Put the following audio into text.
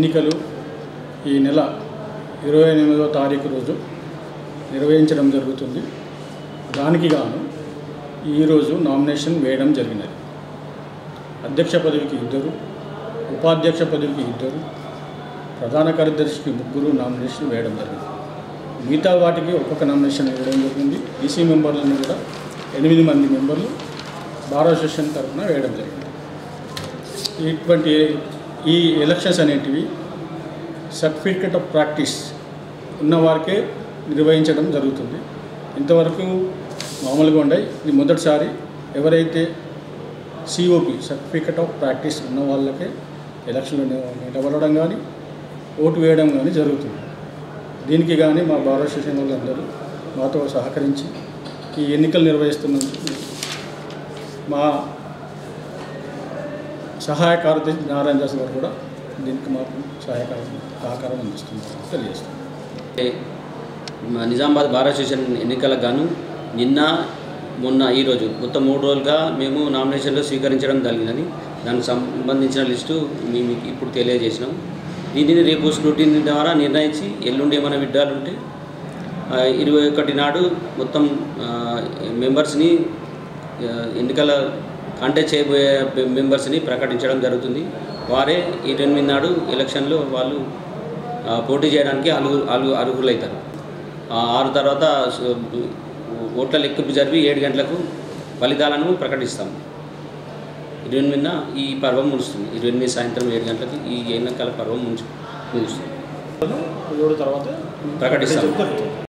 ఎన్నికలు ఈ నెల 28వ తారీఖు రోజు నిర్వహించడం జరుగుతుంది. దానికి గాను ఈరోజు నామినేషన్ వేయడం జరిగినది. అధ్యక్ష పదవికి 2, ఉపాధ్యక్ష పదవికి 2, ప్రధాన కార్యదర్శికి 3 నామినేషన్ వేయడం జరిగింది. మిగతా వాటికి ఒక్కొక్క నామినేషన్ వేయడం జరిగింది. ఈసీ మెంబర్లను కూడా 8 మంది మెంబర్లు బార్ అసోసియేషన్ తరఫున వేయడం జరిగింది. ఇటువంటి ఈ ఎలక్షన్స్ అనేటివి సర్టిఫికేట్ ఆఫ్ ప్రాక్టీస్ ఉన్నవారికే నిర్వహించడం జరుగుతుంది. ఇంతవరకు మామూలుగా ఉన్నాయి. ఇది మొదటిసారి ఎవరైతే సిఓపి సర్టిఫికేట్ ఆఫ్ ప్రాక్టీస్ ఉన్న వాళ్ళకే ఎలక్షన్లో నిలబడడం కానీ ఓటు వేయడం కానీ జరుగుతుంది. దీనికి కానీ మా బార్ అసోసియేషన్ వాళ్ళందరూ మాతో సహకరించి ఈ ఎన్నికలు నిర్వహిస్తున్నందుకు మా సహాయ కార్యదర్శి నారాయణ దాస్ గారు కూడా దీనికి మాకు సహకారం అందిస్తున్నారు తెలియజేస్తున్నాం. నిజామాబాద్ బార్ అసోసియేషన్ ఎన్నికలకు గాను నిన్న మొన్న ఈరోజు మొత్తం 3 రోజులుగా మేము నామినేషన్లు స్వీకరించడం జరిగిందని దానికి సంబంధించిన లిస్టు మేము ఇప్పుడు తెలియజేసినాం. దీనిని రేపు స్క్రూటినీ ద్వారా నిర్ణయించి ఎల్లుండి ఏమైనా విడ్డాలు ఉంటే 21 నాడు మొత్తం మెంబర్స్ని ఎన్నికల కాంటెస్ట్ చేయబోయే మెంబర్స్ని ప్రకటించడం జరుగుతుంది. వారే 28 నాడు ఎలక్షన్లో వాళ్ళు పోటీ చేయడానికి అర్హులవుతారు. 6 తర్వాత ఓట్ల లెక్కింపు జరిపి 7 గంటలకు ఫలితాలను ప్రకటిస్తాం. 28న ఈ పర్వం ముగుస్తుంది. 28 సాయంత్రం 7 గంటలకు ఈ ఎన్నికల పర్వం ముగుస్తుంది. తర్వాత ప్రకటిస్తాం.